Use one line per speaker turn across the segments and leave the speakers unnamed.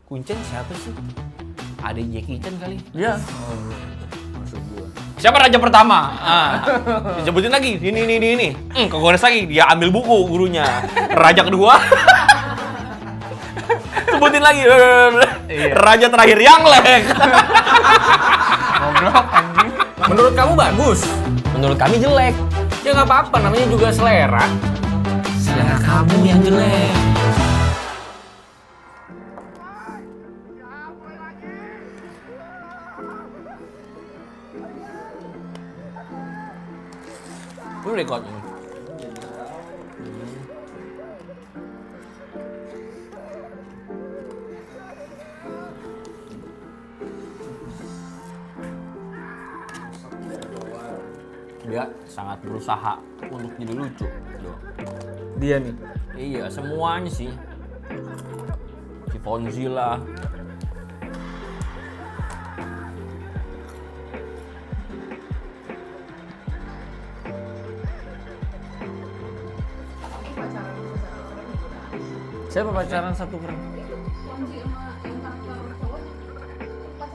Kuncen siapa sih? Ada Jackie Chan kali?
Iya. Maksud gua.
Siapa raja pertama? Disebutin lagi, ini. Kegores lagi, dia ambil buku gurunya. Raja kedua. Sebutin lagi. Raja terakhir yang lek.
Goblok anjing. Menurut kamu bagus?
Menurut kami jelek.
Ya nggak apa-apa, namanya juga selera.
Selera kamu yang jelek. Lu record ini. Dia sangat berusaha untuk jadi lucu.
Dia nih.
Iya, semuanya sih. Si Fonzie lah.
Siapa pacaran satu orang?
Fonzie sama yang karakter cowoknya pacaran.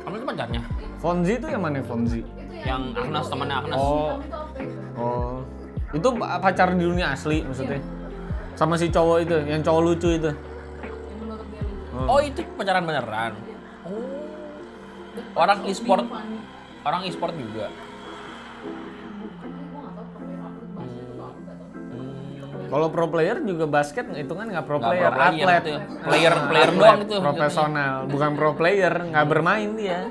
Kamu itu pacarnya?
Fonzie itu yang mana Fonzie?
Yang Agnes, temannya Agnes.
Oh. Itu pacar di dunia asli maksudnya? Sama si cowok itu, yang cowok lucu itu.
Yang menurut dia lucu.
Oh, itu pacaran beneran. Oh. Orang e-sport. Orang e-sport juga.
Kalau pro player juga basket itu kan nggak pro player,
pro player,
atlet,
itu. Player
atlet,
doang itu.
profesional, bukan pro player, nggak bermain dia.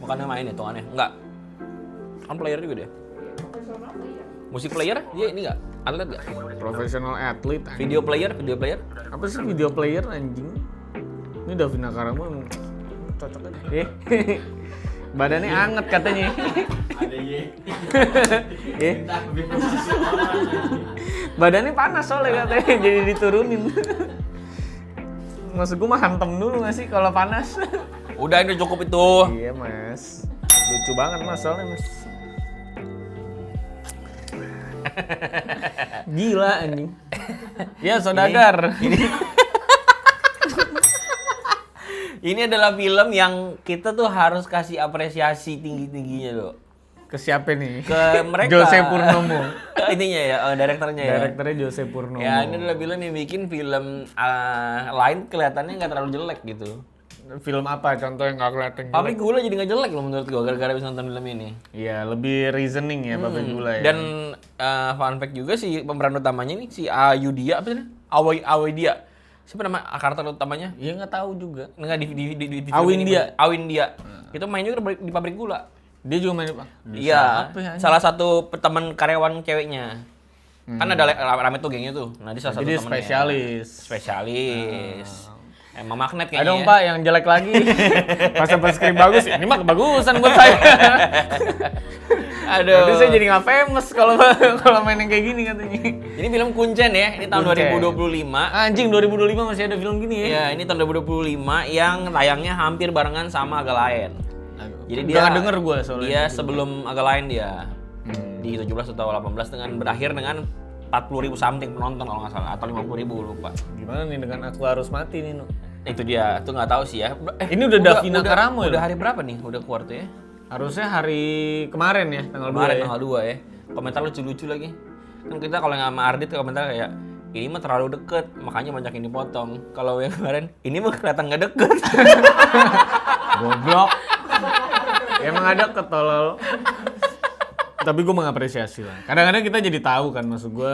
Bukannya main hitungannya? Enggak. Kan player juga dia. Musik player? Dia ini enggak? Atlet enggak?
Profesional atlet. Anjing.
Video player?
Apa sih video player anjing? Ini Davina Karamo emang cocok aja. Badannya anget katanya.
Ada ye.
Badannya panas soalnya katanya, jadi diturunin. Maksud gue mah hantem dulu nggak sih kalau panas?
Udah ini cukup itu.
Iya mas, lucu banget mas soalnya mas. Gila anjing. Ya saudagar.
Ini adalah film yang kita tuh harus kasih apresiasi tinggi-tingginya loh.
Ke siapa nih?
Ke mereka.
Jose Purnomo.
Ininya ya, direkturnya ya.
Direkturnya Jose Purnomo.
Ya ini adalah film yang bikin film lain kelihatannya nggak terlalu jelek gitu.
Film apa contoh yang nggak kelihatan jelek?
Pabrik Gula jadi nggak jelek loh menurut gua gara-gara bisa nonton film ini.
Iya, lebih reasoning ya Pabrik Gula ya.
Dan fun fact juga sih pemeran utamanya nih si Ayudhya apa sih? Awidya. Siapa nama karakter utamanya?
Iya nggak tahu juga.
Enggak di film
Awindya.
ini. Awindya. Itu main juga di Pabrik Gula.
Dia juga main apa?
Iya.
Apa ya?
Salah satu teman karyawan ceweknya. Kan ada rame tuh gengnya tuh. Nah, dia salah satu
Jadi
temannya.
spesialis.
Emang magnet
Ada
kayaknya.
dong Pak yang jelek lagi. Pas dapat skrip bagus, ini mah kebagusan buat saya.
Aduh.
Nanti saya jadi nggak famous kalau main yang kayak gini katanya.
Ini film Kuncen ya. Ini tahun
Kuncen.
2025.
Anjing 2025 masih ada film gini ya?
Iya, ini tahun 2025 yang tayangnya hampir barengan sama Agak Lain. Jadi dia
nggak denger gue soalnya.
Dia sebelum Agak Lain dia. Di 17 atau 18 dengan berakhir dengan 40.000 something penonton kalau nggak salah atau 50.000 lupa.
Gimana nih dengan Aku Harus Mati nih, Nu?
Itu dia, tuh nggak tahu sih ya.
Ini udah Davina Karamo ya?
Udah hari berapa nih? Udah keluar tuh ya?
Harusnya hari kemarin ya, tanggal 2
Kemarin
ya.
tanggal 2 ya. Komentar lucu-lucu lagi. Kan kita kalau nggak sama Ardit komentar kayak ini mah terlalu deket, makanya banyak yang dipotong. Kalau yang kemarin, ini mah kelihatan nggak deket.
Goblok. Emang ada ketolol. Tapi gue mengapresiasi lah. Kadang-kadang kita jadi tahu kan, maksud gue.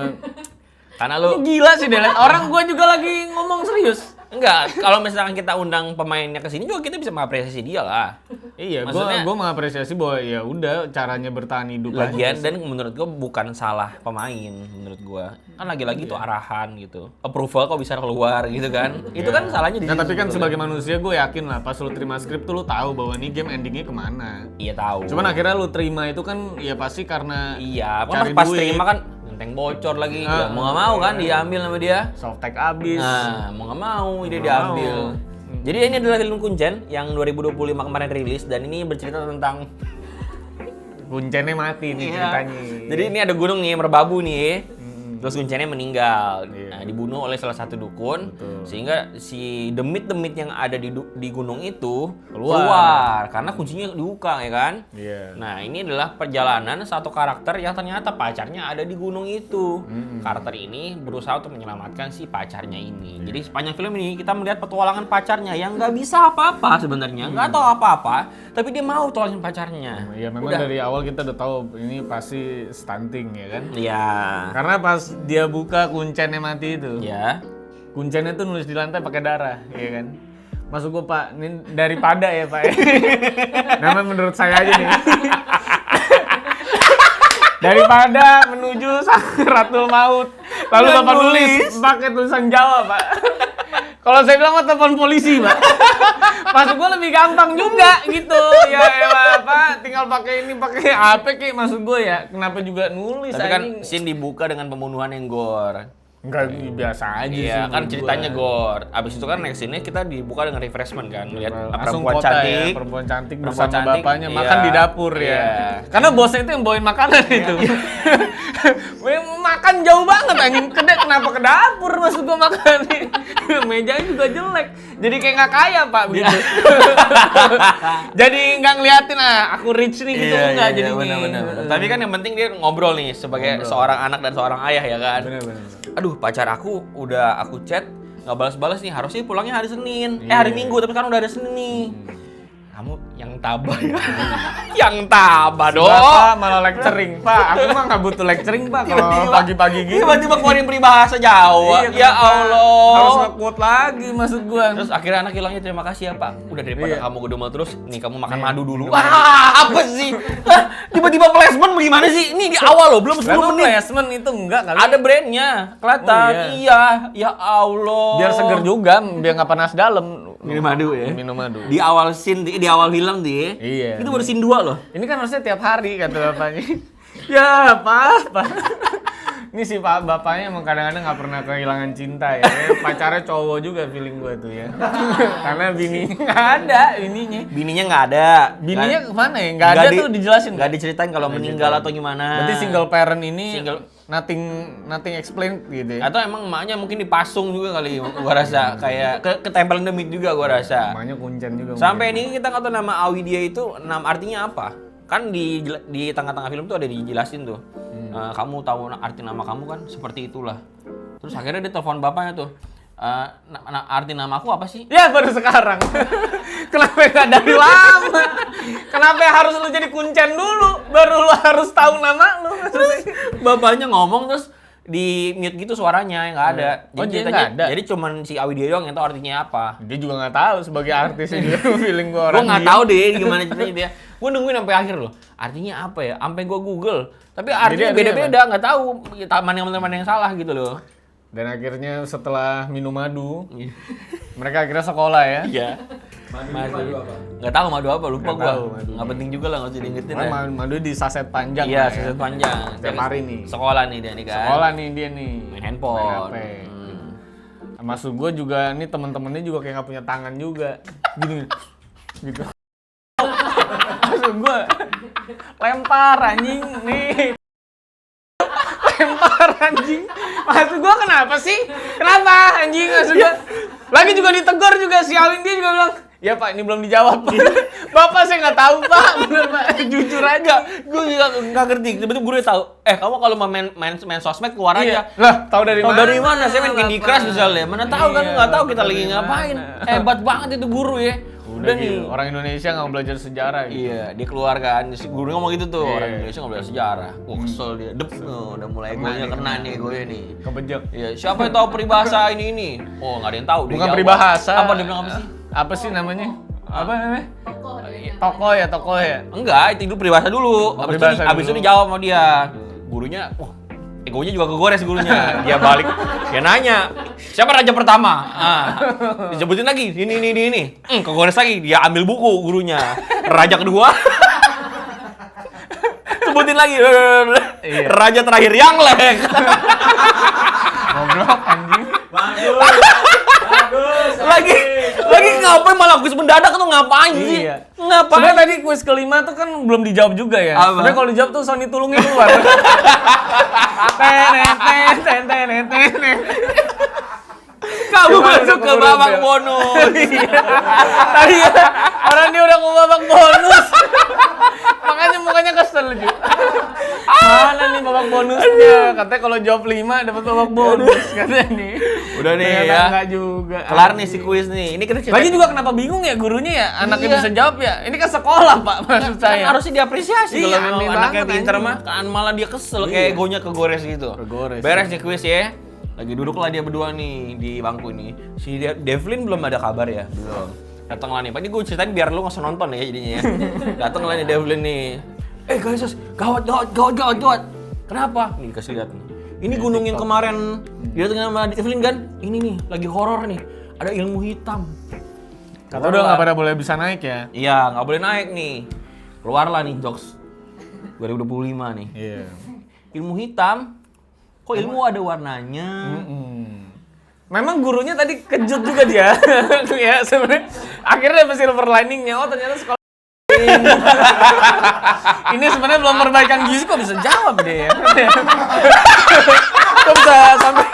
Karena lu
Gila sih Delet. Orang gue juga lagi ngomong serius.
enggak, kalau misalkan kita undang pemainnya ke sini juga kita bisa mengapresiasi dia lah.
Iya,
Maksudnya-
gue mengapresiasi bahwa ya udah caranya bertahan hidup
Lagian
aja.
dan menurut gua bukan salah pemain menurut gua. Kan lagi-lagi itu arahan gitu. Approval kok bisa keluar gitu kan. Itu kan salahnya di
Nah
situ
tapi kan
sebetulnya.
sebagai manusia gue yakin lah pas lu terima skrip tuh lu tahu bahwa ini game endingnya kemana.
Iya tahu.
Cuman akhirnya lu terima itu kan ya pasti karena
iya,
cari
pas
duit.
terima kan genteng bocor lagi. Ya, mau nggak mau kan diambil sama dia.
softtek abis.
Nah, mau nggak mau dia
Mau.
diambil. Jadi ini adalah film Kuncen yang 2025 kemarin rilis dan ini bercerita tentang
Kuncennya mati nih
Iya.
ceritanya.
Jadi ini ada gunung nih, merbabu nih. Terus kuncennya meninggal.
Iya.
Nah, dibunuh oleh salah satu dukun.
Betul.
Sehingga si demit-demit yang ada di gunung itu
Keluar.
karena kuncinya dibuka ya kan.
Iya.
Nah, ini adalah perjalanan satu karakter yang ternyata pacarnya ada di gunung itu. Karakter ini berusaha untuk menyelamatkan si pacarnya ini. Jadi sepanjang film ini kita melihat petualangan pacarnya yang nggak bisa apa-apa sebenarnya, nggak tahu apa-apa, tapi dia mau tolongin pacarnya.
Ya memang
Udah.
dari awal kita udah tahu ini pasti stunting ya kan.
Iya.
Karena pas dia buka kuncennya mati itu,
Ya.
kuncennya tuh nulis di lantai pakai darah, ya kan. Maksud gua Pak, ini daripada ya Pak. Namanya menurut saya aja nih. Daripada menuju Sakratul Maut, lalu
Dan
Bapak nulis
nulis.
pakai tulisan Jawa, Pak. Kalau saya bilang mah telepon polisi, Pak. Maksud gua lebih gampang juga gitu. Ya elah, Pak, tinggal pakai ini, pakai HP kayak maksud gua ya. Kenapa juga nulis
Tapi kan
anjing?
scene dibuka dengan pembunuhan yang gore.
Enggak biasa aja sih.
Iya, kan
menurut
ceritanya
gua.
gore. Abis itu kan next scene-nya kita dibuka dengan refreshment kan, melihat
Langsung
perempuan
kota
cantik.
ya, perempuan cantik
Perempuan
bersama
cantik,
bapaknya
iya.
makan di dapur ya.
Iya.
Karena bosnya itu yang bawain makanan itu. Makan jauh banget anjing. Kenapa ke dapur maksud gua makan nih. Mejanya juga jelek. Jadi kayak nggak kaya Pak begitu. Jadi nggak ngeliatin aku rich nih gitu enggak jadi
benar-benar. Tapi kan yang penting dia ngobrol nih sebagai seorang anak dan seorang ayah ya kan.
Bener-bener.
Aduh, pacar aku udah aku chat nggak balas-balas nih, harusnya pulangnya hari Senin. Hari Minggu, tapi sekarang udah ada Senin nih. Kamu yang tabah ya. Yang tabah dong.
Bapak malah lecturing, Pak. Aku mah nggak butuh lecturing, Pak. Kalau pagi-pagi gitu.
Tiba-tiba keluarin peribahasa Jawa.
Iya,
Ya
kenapa?
Allah.
Harus nge-quote lagi maksud gua.
Terus akhirnya anak hilangnya terima kasih ya Pak. Udah daripada
Iya.
kamu gedumel terus, nih kamu makan madu dulu. Wah, apa sih? Hah? Tiba-tiba placement gimana sih? Ini di awal loh, belum 10
Lalu
menit.
placement itu enggak kali.
Ada brandnya, kelihatan.
Oh,
Iya, ya Allah.
Biar seger juga, biar nggak panas dalam.
Minum madu ya.
Minum madu.
Di awal scene, di awal film dia.
Iya.
Itu baru scene 2 loh.
Ini kan harusnya tiap hari kata bapaknya. Ya apa? Ini si pak bapaknya emang kadang-kadang nggak pernah kehilangan cinta ya. Pacarnya cowok juga feeling gue tuh ya. Karena bininya nggak ada, bininya.
Bininya nggak ada.
Bininya kemana ya? Nggak ada tuh dijelasin.
Nggak diceritain kalau meninggal atau gimana.
Berarti single parent ini
Single-
nothing explain gitu ya.
Atau emang emaknya mungkin dipasung juga kali, gua rasa. Kayak ketempelan demit juga gua rasa.
Namanya kuncen juga.
Sampai ini kita nggak tahu nama Awidia itu artinya apa. Kan di tengah-tengah film tuh ada dijelasin tuh. Kamu tahu arti nama kamu kan seperti itulah. Terus akhirnya dia telepon bapaknya tuh. Arti nama aku apa sih?
Ya baru sekarang. Kenapa nggak dari lama? Kenapa harus lu jadi kuncen dulu? Baru lu harus tahu nama lu.
Bapaknya ngomong terus di mute gitu suaranya nggak ada.
Oh,
Jadi
dia
ceritanya-
nggak ada?
Jadi cuman si Awidia doang yang tahu artinya apa.
Dia juga nggak tahu sebagai artis juga feeling gua
Gue
orang.
nggak
diem.
tahu deh gimana ceritanya dia. Gue nungguin sampai akhir loh. Artinya apa ya? Sampai gue Google. Tapi artinya
artinya
beda-beda, nggak tahu. Mana yang salah gitu loh.
Dan akhirnya setelah minum madu, mereka akhirnya sekolah ya.
Iya. Madu apa? Nggak tahu madu apa, lupa
Nggak
gua.
tahu madu.
Nggak penting juga lah, nggak usah diingetin
Karena
ya.
madu di saset panjang.
Iya,
lah ya.
sesuatu panjang.
Setiap hari nih.
Sekolah nih dia nih kan.
Sekolah nih dia nih.
Main handphone.
Main HP. Maksud gue juga nih temen-temennya juga kayak nggak punya tangan juga. Gini. Gitu. Maksud gue lempar anjing nih. Lempar anjing. Maksud gue kenapa sih? Kenapa anjing maksud gue? Lagi juga ditegur juga si Alin dia juga bilang, "Ya Pak, ini belum dijawab." Bapak saya nggak tahu Pak, bener Pak, jujur aja.
Gue juga nggak ngerti. Tiba-tiba gue tahu. Kamu kalau mau main sosmed keluar aja.
Lah, tahu dari
Tahu
mana?
dari mana? Saya main Candy Crush misalnya. Mana tahu kan?
Iya,
Nggak tahu kita
tahu
lagi
dari
ngapain.
mana.
Hebat banget itu guru ya.
Udah nih, orang Indonesia nggak mau belajar sejarah gitu.
Iya, dia keluar kan. Si guru ngomong gitu tuh,
Iya.
orang Indonesia nggak belajar sejarah. Wah, kesel dia. Udah mulai egonya kena nih egonya nih.
Kebejek.
Iya, siapa yang tahu peribahasa ini? Oh, nggak ada yang tahu. Dia
Bukan
jawab.
peribahasa.
Apa dia bilang apa sih?
Apa sih namanya? Apa namanya?
Tokoh dia.
Tokoh ya.
Enggak, itu dulu peribahasa dulu.
Oh,
Abis
peribahasa
itu, abis itu
dulu.
dijawab sama dia. Gurunya, wah, egonya juga kegores gurunya. Dia balik, dia nanya, siapa raja pertama? Disebutin lagi, ini. Kegores lagi, dia ambil buku gurunya. Raja kedua. Sebutin lagi,
Iya.
raja terakhir yang lek.
Goblok anjing.
lagi ngapain malah kuis mendadak tuh ngapain sih?
Iya.
Ngapain?
Sebenarnya tadi kuis kelima tuh kan belum dijawab juga ya.
Apa?
Sebenarnya kalau dijawab tuh Sony Tulungnya keluar. Tenet.
Kamu
Cuma
masuk
udah
ke
keburu
babak
ya.
bonus.
Tadi ya, orang dia udah ke babak bonus. Makanya mukanya kesel juga. Mana nih babak bonusnya? Katanya kalau jawab 5 dapat babak bonus katanya nih.
Udah nih
Ternyata
ya.
enggak juga.
Kelar nih si kuis nih. Ini kita
Lagi juga kenapa bingung ya gurunya ya? Anaknya
Iya.
bisa jawab ya? Ini kan sekolah, Pak, maksud
kan
saya.
harusnya diapresiasi
Iya,
kalau
aneh
anaknya
banget,
pinter
anjing.
mah kan malah dia kesel kayak gonya kegores gitu.
Kegores,
Beres nih kuis ya. Lagi duduk lah dia berdua nih di bangku ini. Si Devlin belum ada kabar ya? Belum. Datang lah nih. Pak, ini gue ceritain biar lu nggak usah nonton ya jadinya ya. Datang lah nih Devlin nih. Guys, gawat. Kenapa? Nih dikasih lihat nih. Ini gunung yang kemarin didatengin sama Devlin kan? Ini nih lagi horor nih. Ada ilmu hitam.
Kata udah nggak pada boleh bisa naik ya?
Iya, nggak boleh naik nih. Keluarlah nih jokes 2025 nih.
Iya.
Ilmu hitam. Kok ilmu ada warnanya?
Memang gurunya tadi kejut juga dia. Ya sebenarnya akhirnya dapat silver liningnya. Oh ternyata sekolah ini sebenarnya belum perbaikan gizi kok bisa jawab deh ya. Kok bisa sampai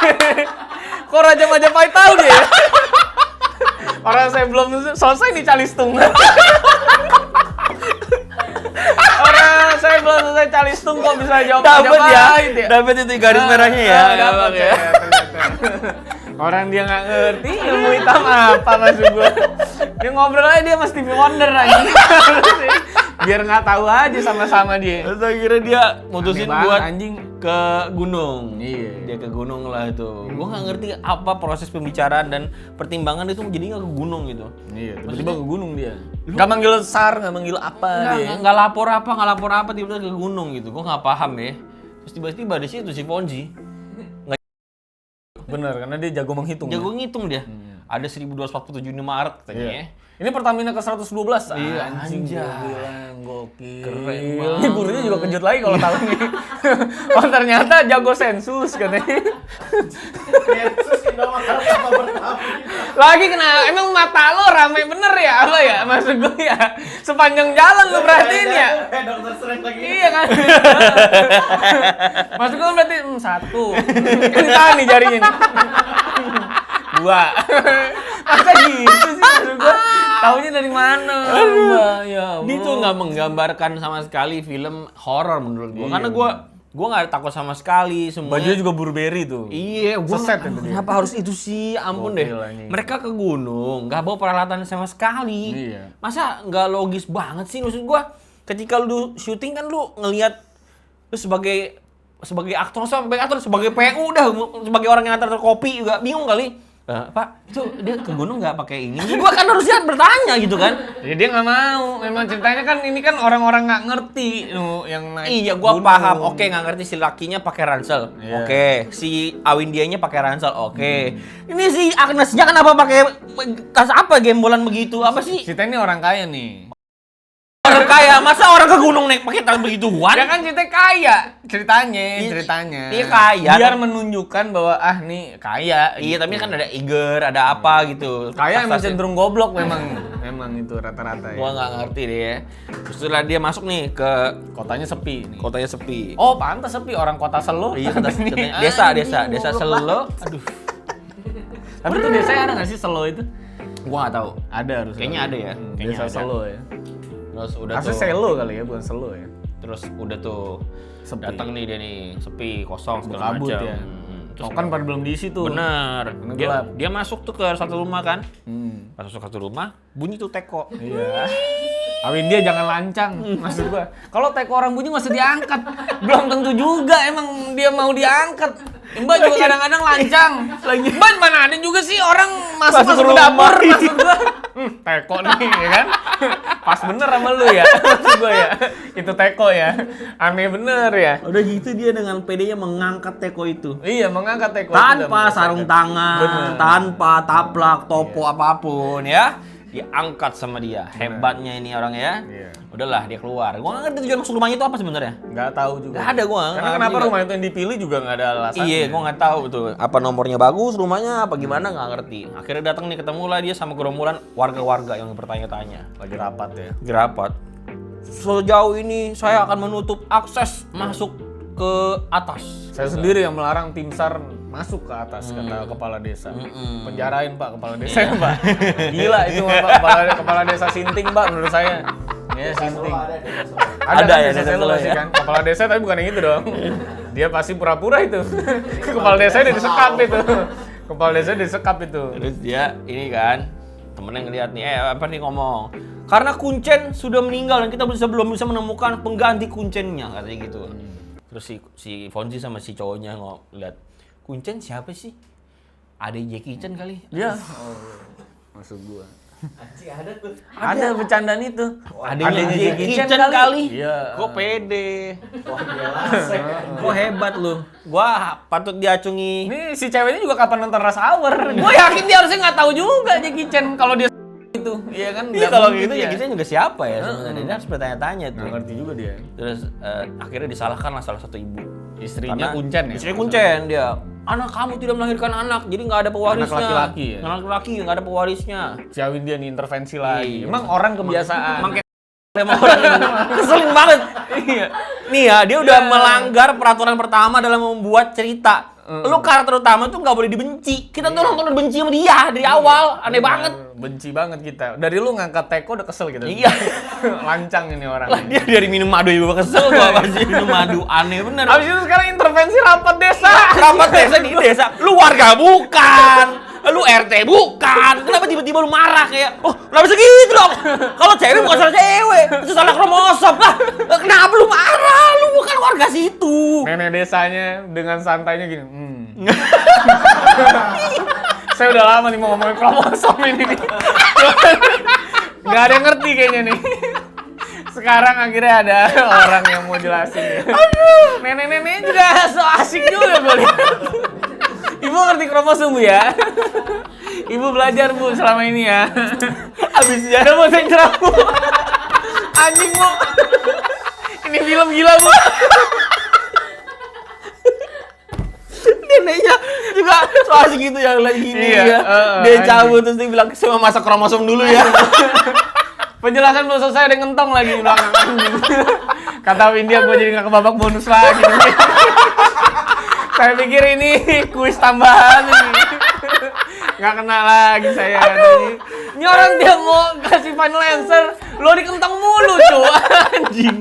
kok Raja Majapahit tahu dia ya? Orang saya belum selesai nih calistung. Orang saya belum selesai calistung kok bisa jawab
Dapat ya,
Majapahit ya.
dapat itu garis merahnya ya.
Dapat
Gampang
ya. Ternyata. Orang dia nggak ngerti ilmu hitam apa maksud gua. Dia ngobrol aja dia sama Stevie Wonder aja. Biar nggak tahu aja sama-sama dia.
Terus akhirnya dia mutusin
Aneh banget,
buat
anjing.
ke gunung.
Iya.
Dia ke gunung lah itu. Gua nggak ngerti apa proses pembicaraan dan pertimbangan itu jadi nggak ke gunung gitu.
Iya, tiba-tiba ke gunung dia. Nggak manggil SAR, nggak manggil apa dia.
Nggak lapor apa tiba-tiba ke gunung gitu. Gua nggak paham ya. Terus tiba-tiba di situ si Fonji
Bener, karena dia jago menghitung.
jago ngitung dia. Ada 1247 Maret katanya ya.
Ini Pertamina ke 112.
Iya,
anjing.
anjay.
Gua bilang gokil.
Keren
Ini
banget.
gurunya juga kejut lagi kalau tahu nih. Oh ternyata jago sensus katanya. Lagi kena, emang mata lo rame bener ya apa ya? Maksud gue ya, sepanjang jalan lo perhatiin ya.
Dokter Strange lagi.
Iya kan? Maksud gue berarti satu. Ini tahan nih jarinya nih. Dua. Masa gitu sih maksud gue? Taunya dari mana? Ya Allah.
Dia tuh nggak menggambarkan sama sekali film horor menurut gua. Karena gua nggak takut sama sekali semuanya.
Bajunya juga Burberry tuh.
Iya, gua
Seset
nggak-
itu dia.
kenapa harus itu sih? Ampun deh.
Gokil anjing.
Mereka ke gunung, nggak bawa peralatan sama sekali.
Iya.
Masa nggak logis banget sih? Maksud gua, ketika lu syuting kan lu ngelihat lu sebagai aktor, sebagai PU udah sebagai orang yang antar kopi juga bingung kali. Pak, itu dia ke gunung nggak pakai ini? Gua kan harusnya bertanya gitu kan.
Ya dia nggak mau. Memang ceritanya kan ini kan orang-orang nggak ngerti lu yang naik.
Iya, gua
gunung.
paham. Oke, nggak ngerti si lakinya pakai ransel.
Iya.
Oke, si Awindianya pakai ransel. Oke. Ini si Agnesnya kenapa pakai tas apa gembolan begitu? Apa sih?
Kita ini orang kaya nih.
Orang kaya, masa orang ke gunung naik pakai tas begituan?
Dia kan ceritanya kaya. Ceritanya.
Iya, kaya.
Biar menunjukkan bahwa nih kaya.
Iya, tapi kan ada Iger, ada apa gitu.
Kaya emang
Tas-tasnya.
cenderung goblok memang itu rata-rata ya.
Gua nggak ngerti deh ya. Terus setelah dia masuk nih ke
Kotanya sepi nih.
kotanya sepi.
Oh, pantas sepi orang kota Selo.
Iya, katanya desa Selo. Aduh,
Tapi tuh desanya ada nggak sih Selo itu?
gua nggak tahu.
Ada harus.
Kayaknya ada ya. Kayaknya
Desa
ada.
Selo ya.
Terus udah
Harusnya
tuh.
Selo kali ya, bukan Selo ya.
Terus udah tuh
Sepi.
datang nih dia nih, sepi, kosong segala
Kabut
macam.
ya.
Terus
Oh kan pada belum diisi tuh.
bener.
Karena
Dia,
gelap.
dia masuk tuh ke satu rumah kan.
Hmm.
Pas masuk ke satu rumah, bunyi tuh teko.
Iya. Awin dia jangan lancang, maksud gua. Kalau teko orang bunyi masih diangkat. Belum tentu juga emang dia mau diangkat. Mbak juga kadang-kadang lancang. Mbak mana ada juga sih orang masuk ke dapur, maksud gua. Teko nih, ya kan? Pas bener sama lu ya, maksud gua ya. Itu teko ya. Aneh bener ya.
Udah gitu dia dengan pedenya mengangkat teko itu.
Iya, mengangkat teko itu
Tanpa
udah
sarung
menyesalkan.
tangan,
Bener.
tanpa taplak, topo apapun ya. diangkat sama dia. Hebatnya ini orang ya.
Iya.
Udahlah dia keluar. Gua nggak ngerti tujuan masuk rumahnya itu apa sebenarnya.
Nggak tahu juga.
Nggak ada gua.
Karena kenapa rumah itu yang dipilih juga nggak ada alasannya.
Iya, gua nggak tahu tuh. Apa nomornya bagus rumahnya apa gimana nggak ngerti. Akhirnya datang nih ketemulah dia sama gerombolan warga-warga yang bertanya-tanya.
Lagi rapat ya.
Gerapat. Sejauh ini saya akan menutup akses masuk ke atas.
Saya sendiri yang melarang tim SAR masuk ke atas, kata kepala desa. Penjarain Pak kepala desa ya Pak. Gila itu Pak, kepala desa Sinting Pak menurut saya. Ya Sinting.
Ada
kan
ya
desa
desa
Selo
Selo
sih
ya?
kan. Kepala desa tapi bukan yang itu dong. Dia pasti pura-pura itu. Kepala desa udah disekap itu. Kepala desa disekap itu.
Terus dia ini kan temennya ngeliat nih, apa nih ngomong. Karena Kuncen sudah meninggal dan kita belum bisa menemukan pengganti Kuncennya katanya gitu. Terus si Fonzi sama si cowoknya ngeliat, Kuncen siapa sih? Ada Jackie Chan kali?
Iya. Masuk gua. Ada bercandaan itu.
Adanya Jackie Chan kali?
Iya.
Kok pede? Kok hebat lu? Gua patut diacungi.
Ini si ceweknya juga kapan nonton Rush Hour? Gua yakin dia harusnya nggak tahu juga Jackie Chan kalau dia itu. Iya kan?
Iya
Nggak
kalau
mungkin
gitu
ya.
Jackie Chan juga siapa ya sebenarnya? Dia harus bertanya-tanya tuh.
Nggak ngerti juga dia.
Terus akhirnya disalahkan lah salah satu ibu.
Istrinya
Karena
Kuncen ya?
Istrinya Kuncen dia. Anak kamu tidak melahirkan anak, jadi nggak ada pewarisnya.
Anak laki-laki ya?
Anak laki nggak ada pewarisnya.
Siawin dia nih intervensi lagi.
Iya.
Emang orang kebiasaan.
Emang kayak emang orang keselin banget.
Iya.
Nih ya, dia udah melanggar peraturan pertama dalam membuat cerita. Lu karakter utama tuh nggak boleh dibenci. Kita tuh nonton udah benci sama dia dari awal, aneh banget.
Benci banget kita. Dari lu ngangkat teko udah kesel gitu.
Iya.
Lancang ini orang.
Lah dia dari minum madu juga kesel gua pasti minum madu aneh bener.
Habis itu sekarang intervensi rapat desa.
Rapat desa di desa, lu warga bukan, lu RT bukan. Kenapa tiba-tiba lu marah kayak, oh kenapa segitu dong? Kalau cewek bukan salah cewek, itu salah kromosom lah. Kenapa lu marah? Lu bukan warga situ.
Nenek desanya dengan santainya gini. Saya udah lama nih mau ngomongin kromosom ini nih. Gak ada yang ngerti kayaknya nih. Sekarang akhirnya ada orang yang mau jelasin ya. Nenek-nenek juga so asik juga gue lihat. Ibu ngerti kromosom Bu ya? Ibu belajar Bu selama ini ya.
Abis ya.
Udah mau saya cerah Bu. Anjing Bu. Ini film gila Bu.
Neneknya juga so asik gitu ya lagi gini
Iya,
ya. Dia cabut terus dia bilang semua masak kromosom dulu ya.
Penjelasan belum selesai ada ngentong lagi di belakang anjing. Kata Windia gue jadi nggak kebabak bonus lagi. Saya pikir ini kuis tambahan ini. Nggak kena lagi saya. Ini orang dia mau kasih final answer, lo dikentang mulu cuy anjing.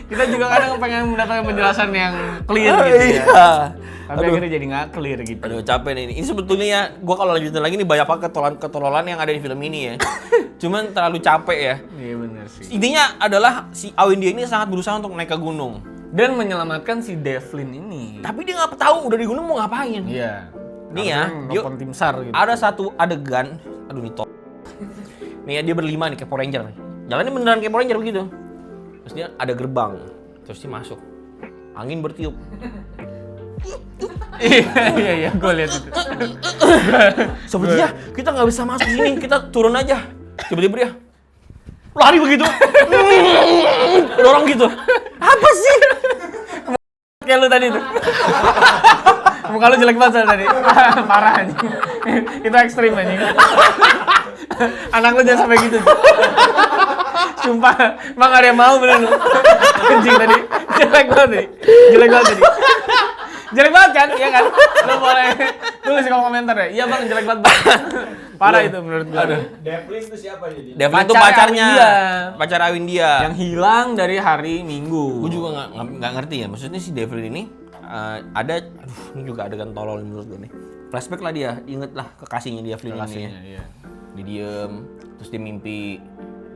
Kita juga kadang pengen mendapatkan penjelasan yang clear gitu ya.
Iya.
Tapi akhirnya jadi nggak clear gitu.
Aduh capek nih ini. Ini sebetulnya ya, gue kalau lanjutin lagi nih banyak banget ketololan yang ada di film ini ya. Cuman terlalu capek ya.
Iya benar sih.
Intinya adalah si Awindia ini sangat berusaha untuk naik ke gunung.
Dan menyelamatkan si Devlin ini.
Tapi dia nggak tahu udah di gunung mau ngapain.
Iya.
Nih ya,
nelfon tim SAR gitu.
ada satu adegan, aduh nih nih ya dia berlima nih kayak Power Ranger. Jalannya beneran kayak Power Ranger begitu. Terus dia ada gerbang, terus dia masuk. Angin bertiup.
Iya, gue lihat itu.
Sepertinya kita nggak bisa masuk sini, kita turun aja. Tiba-tiba dia lari begitu. Dorong gitu. Apa sih?
Kayak lu tadi tuh. Muka lu jelek banget tadi. Parah anjing. Itu ekstrim anjing. Anak lu jangan sampai gitu. Sumpah, emang gak ada yang mau bener lu. Anjing tadi. Jelek banget tadi. Jelek banget tadi. Jelek banget kan? Iya kan? Lu boleh tulis di kolom komentar ya. Iya bang, jelek banget bang. Parah itu menurut gua.
Devlin itu siapa jadi?
Devlin itu
Pacar
pacarnya,
Awindia.
pacar Awindia.
Yang hilang dari hari Minggu.
Gue juga nggak ngerti ya. Maksudnya si Devlin ini ada, aduh ini juga adegan tolol menurut gue nih. Flashback lah dia, inget lah kekasihnya Devlin ini.
Kekasihnya, iya.
Dia diem, terus dia mimpi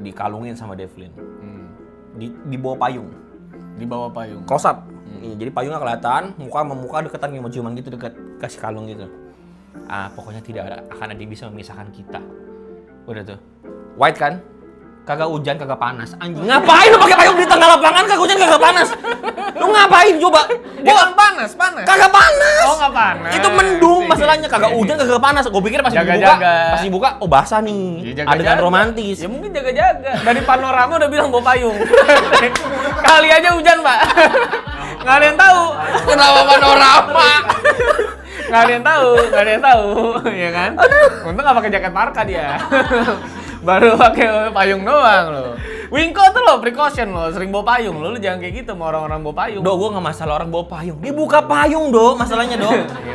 dikalungin sama Devlin. Di bawah payung.
Di bawah payung.
Close up. Iya, jadi payungnya kelihatan, muka sama muka deketan kayak mau ciuman gitu deket kasih kalung gitu. Pokoknya tidak akan ada yang bisa memisahkan kita. Udah tuh. White kan? Kagak hujan, kagak panas. Anjing, ngapain lu pakai payung di tengah lapangan? Kagak hujan, kagak panas. Lu ngapain coba?
Dia kan panas.
Kagak panas.
Oh, nggak panas.
Itu mendung masalahnya, kagak hujan, kagak panas. Gue pikir pas dibuka, oh basah nih.
Ya,
Adegan romantis.
Ya mungkin jaga-jaga. Dari panorama udah bilang bawa payung. Kali aja hujan, Pak. Nggak ada yang tahu.
Kenapa panorama?
Nggak ada yang tahu, ya kan? Untung nggak pakai jaket parka dia. Baru pakai payung doang lo. Wingko tuh lo precaution lo, sering bawa payung lo, jangan kayak gitu sama orang-orang bawa payung.
Gue nggak masalah orang bawa payung. Dia buka payung masalahnya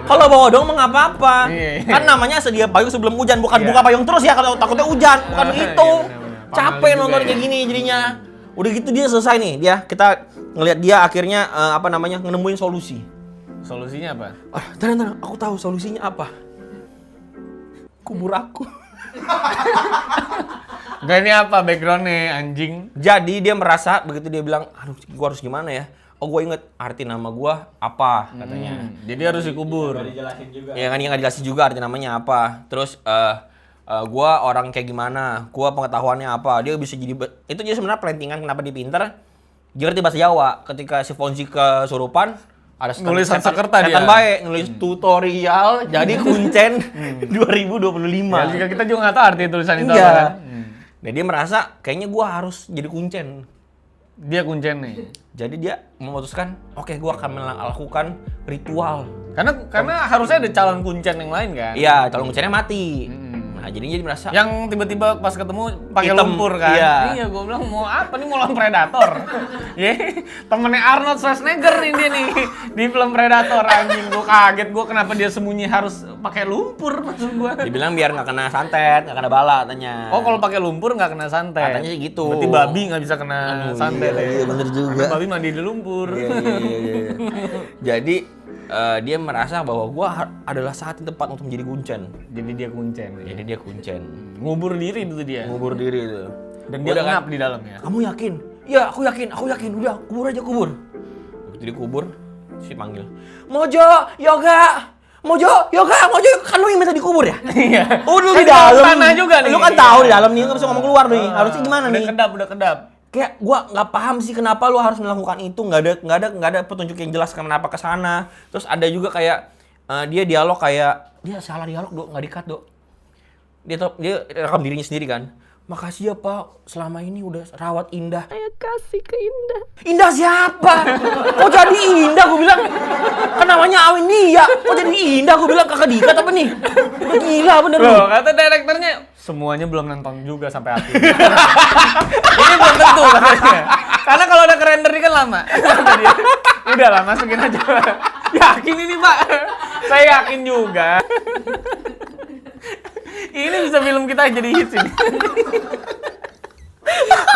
Kalau bawa dong mah nggak apa-apa. Kan namanya sedia payung sebelum hujan, bukan buka payung terus ya kalau takutnya hujan, bukan gitu. Capek nonton kayak gini jadinya. Udah gitu dia selesai nih, kita ngelihat dia akhirnya nemuin solusi.
Solusinya apa?
Tenang, aku tahu solusinya apa. Kubur aku.
Gak, ini apa backgroundnya anjing?
Jadi dia merasa begitu dia bilang, aduh gua harus gimana ya? Oh gua inget arti nama gua apa katanya.
Jadi harus dikubur.
Dijelasin juga.
Ya kan dia nggak dijelasin juga arti namanya apa. Terus gua orang kayak gimana? Gua pengetahuannya apa? Dia bisa jadi itu dia sebenarnya plantingan kenapa dia pinter. Dia ngerti bahasa Jawa. Ketika si Fonzi kesurupan ada
Nulisan sekerta dia.
setan baik nulis tutorial jadi kuncen 2025.
Ya, jika kita juga nggak tahu arti tulisan itu
Iya.
apa kan.
Nah dia merasa kayaknya gua harus jadi kuncen.
Dia kuncen nih.
Jadi dia memutuskan, oke gua akan melakukan ritual.
Karena harusnya ada calon kuncen yang lain kan.
Iya, calon kuncennya mati. Nah jadinya dia merasa
Yang tiba-tiba pas ketemu pakai
Hitam,
lumpur kan.
iya.
Gue bilang mau apa nih, mau lawan Predator. Ya, temennya Arnold Schwarzenegger nih dia nih di film Predator anjing. Gue kaget, gue kenapa dia sembunyi harus pakai lumpur maksud gue.
dibilang biar nggak kena santet, nggak kena bala katanya.
Oh, kalau pakai lumpur nggak kena santet.
Katanya sih gitu.
Berarti babi nggak bisa kena santet.
Iya, bener juga.
Babi mandi di lumpur.
Iya. Jadi dia merasa bahwa gua adalah saat yang tepat untuk menjadi kuncen.
Jadi dia kuncen. Ya.
Jadi dia kuncen.
Ngubur diri itu dia.
Ngubur diri itu.
Dan dia
Udah kan?
ngap di dalamnya.
Kamu yakin? Ya, aku yakin. Udah, kubur aja, kubur. Begitu dikubur, si panggil. Mojo, yoga. Kan lu yang minta dikubur ya?
Iya.
Oh, lu
Kan
di dalam.
tanah juga nih.
Lu kan tahu di dalam nih, nggak bisa ngomong keluar nih. Harusnya gimana nih?
Udah kedap.
Kayak gua nggak paham sih kenapa lu harus melakukan itu, nggak ada petunjuk yang jelas kenapa ke sana. Terus ada juga kayak dia dialog kayak dia salah dialog nggak di-cut dia rekam dirinya sendiri kan. Makasih ya Pak, selama ini udah rawat Indah.
Saya kasih ke Indah.
Indah siapa? Kok jadi Indah? Gue bilang kan namanya Awin dia. Kok jadi Indah? Gue bilang kakak diikat apa nih? Udah gila bener lu.
Loh, kata direkturnya, semuanya belum nonton juga sampai akhir. Ini belum tentu katanya. Karena kalau udah kerender kan lama. Kata dia. Udah lah, masukin aja. Yakin ini Pak? Saya yakin juga. Ini bisa film kita jadi hits ini.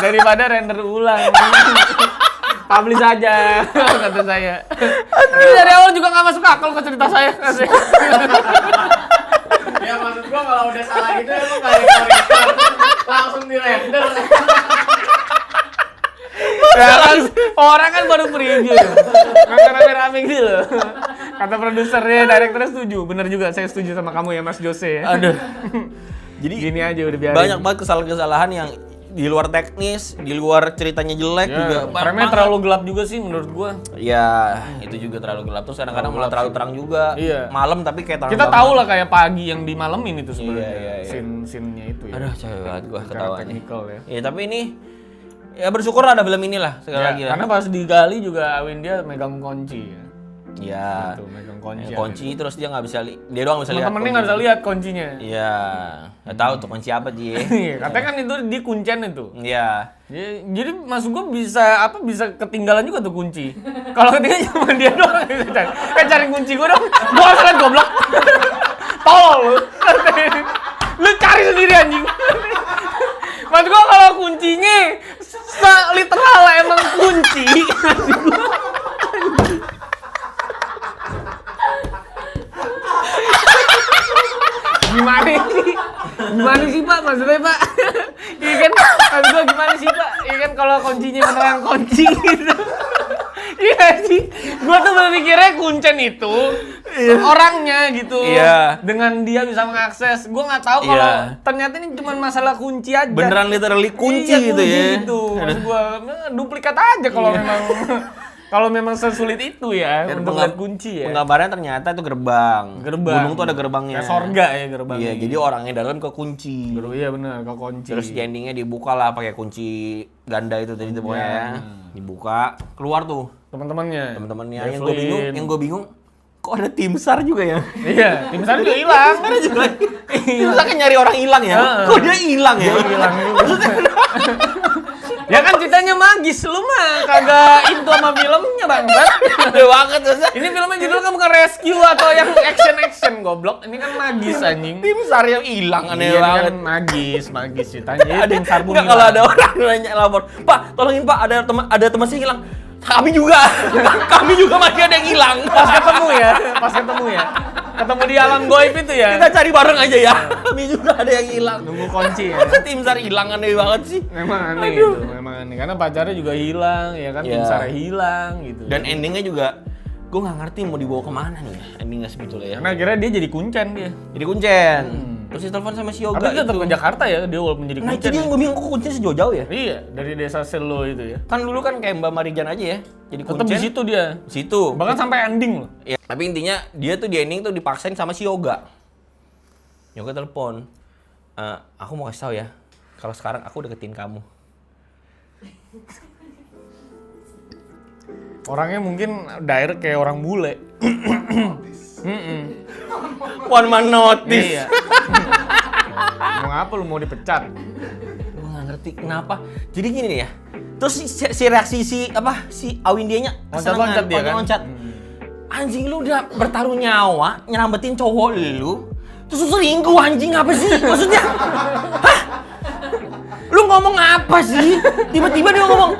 Daripada render ulang. Publish aja, kata saya. Ini dari awal juga nggak masuk akal ke cerita saya.
Ya maksud gua kalau udah salah gitu emang nggak ada korektor, langsung di render.
Ya kan, orang kan baru preview. Nggak rame-rame gitu loh. Kata produsernya, direkturnya setuju. Bener juga, saya setuju sama kamu ya Mas Jose.
Aduh. Jadi
Gini aja udah biarin.
banyak banget kesalahan-kesalahan yang di luar teknis, di luar ceritanya jelek juga.
Frame-nya terlalu gelap juga sih menurut gua.
Ya, itu juga terlalu gelap. Terus kadang-kadang malah terlalu terang juga.
Iya.
Malam tapi kayak terang
Kita
banget.
tahu lah kayak pagi yang di malemin itu sebenarnya.
Iya.
Scene-nya itu ya.
Aduh, capek banget gua
Secara
ketawanya.
teknikal ya.
Ya, tapi ini ya bersyukur ada film inilah sekali lagi lah.
Karena pas digali juga Awin dia megang kunci ya.
Ya.
Tuh, megang kunci.
Kunci terus dia nggak bisa dia doang bisa lihat.
Temen-temennya nggak bisa lihat kuncinya.
Iya. Nggak tahu tuh kunci apa dia.
Iya, katanya kan itu di kuncen itu.
Iya.
Jadi maksud gua bisa ketinggalan juga tuh kunci. Kalau ketinggalan cuma dia doang bisa cari. Cari kunci gua dong. Gua harus lihat goblok. Tolol lu. Lu cari sendiri anjing. Maksud gua kalau kuncinya literal emang kunci. Gimana sih Pak? Maksudnya Pak? Iya kan? Maksud gua gimana sih Pak? Iya kan kalau kuncinya beneran kunci gitu. Iya sih. Gua tuh berpikirnya kuncen itu orangnya gitu.
Iya.
Dengan dia bisa mengakses. Gue nggak tahu kalau ternyata ini cuma masalah kunci aja.
Beneran literally kunci
Iya,
gitu ya.
Gitu. Maksud gue duplikat aja kalau memang kalau memang sesulit itu ya untuk lihat kunci ya.
Penggambaran ternyata itu gerbang. Gunung tuh ada gerbangnya.
Kayak sorga ya gerbangnya.
Iya, jadi orangnya dalam kekunci.
Iya benar, ke kunci.
Terus di endingnya dibuka lah pakai kunci ganda itu tadi tuh pokoknya ya. Dibuka, keluar tuh
Teman-temannya.
teman-temannya.
Devlin.
Yang gue bingung, kok ada tim SAR juga ya?
Iya, tim SAR juga hilang.
Tim SAR kan nyari orang hilang ya. Kok dia hilang ya?
Hilang juga. Ya kan ceritanya magis, lu mah kagak into sama filmnya bangsat.
Ada banget maksudnya.
Ini filmnya judulnya kan bukan rescue atau yang action goblok. Ini kan magis anjing.
Tim SAR yang hilang aneh
Iya
banget.
kan magis ceritanya. Tim SAR pun
Nggak, kalau ada orang nanya lapor, "Pak, tolongin Pak, ada teman saya hilang." Kami juga. Kami juga masih ada yang hilang.
Pas ketemu ya. Ketemu di alam goib itu ya.
Kita cari bareng aja ya. Kami juga ada yang hilang.
Nunggu kunci ya.
Masa tim SAR hilang aneh banget sih.
Memang aneh itu, memang aneh. Karena pacarnya juga hilang, ya kan, tim
Iya.
SAR hilang gitu.
Dan endingnya juga, gue nggak ngerti mau dibawa kemana nih endingnya sebetulnya ya.
karena akhirnya dia jadi kuncen dia.
Jadi kuncen. Terus ditelepon sama si Yoga
Tapi dia tetap
itu.
ke Jakarta ya, dia walaupun jadi
Nah itu
kuncen.
dia yang gue bingung, kok kuncen sejauh-jauh ya?
Iya, dari desa Selo itu ya.
Kan dulu kan kayak Mbak Marijan aja ya. Jadi
Tetap
kuncen.
di situ dia.
Di situ.
Bahkan sampai ending loh.
Ya, tapi intinya dia tuh di ending tuh dipaksain sama si Yoga. Yoga telepon. Aku mau kasih tau ya, kalau sekarang aku deketin kamu.
Orangnya mungkin direct kayak orang bule.
One man notice.
Iya. Mau ngapa lu mau dipecat?
Gue gak ngerti kenapa. Jadi gini nih ya. Terus si reaksi si Awindianya
Loncat-loncat dia kan?
loncat. Anjing lu udah bertaruh nyawa nyelamatin cowok lu. Terus lu selingkuh anjing apa sih? Maksudnya? Hah? Lu ngomong apa sih? Tiba-tiba dia ngomong,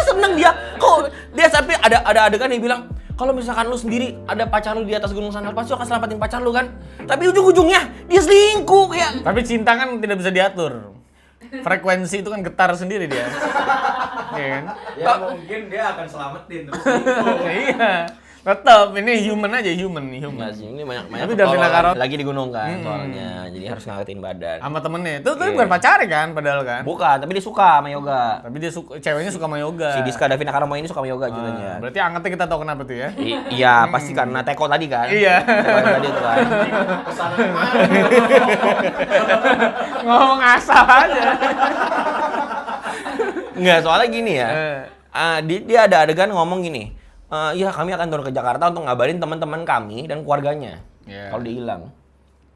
seneng dia. Kok dia sampai ada adegan dia bilang, kalau misalkan lu sendiri ada pacar lu di atas gunung sana, pasti lu akan selamatin pacar lu kan? Tapi ujung-ujungnya dia selingkuh kayak.
Tapi cinta kan tidak bisa diatur. Frekuensi itu kan getar sendiri dia. Iya kan?
Ya mungkin dia akan selamatin terus.
Iya. Tetap ini human aja, human.
Enggak sih, ini banyak
Tapi Davina
petualangan.
Karot-
Lagi di gunung kan soalnya, jadi harus ngangkatin badan.
Sama temennya. Itu
Iya.
bukan pacarnya kan padahal kan?
Bukan, tapi dia suka sama yoga.
Tapi dia ceweknya suka sama yoga.
Si Diska Davina Karamo ini suka sama yoga ceritanya.
Berarti angetnya kita tahu kenapa tuh ya.
Iya, pasti karena teko tadi kan.
Iya.
Teko tadi itu kan.
Kesana kemana?
Ngomong asal aja.
Enggak, soalnya gini ya.
Eh.
Dia ada adegan ngomong gini. Ya kami akan turun ke Jakarta untuk ngabarin teman-teman kami dan keluarganya.
Iya.
Kalau dia hilang.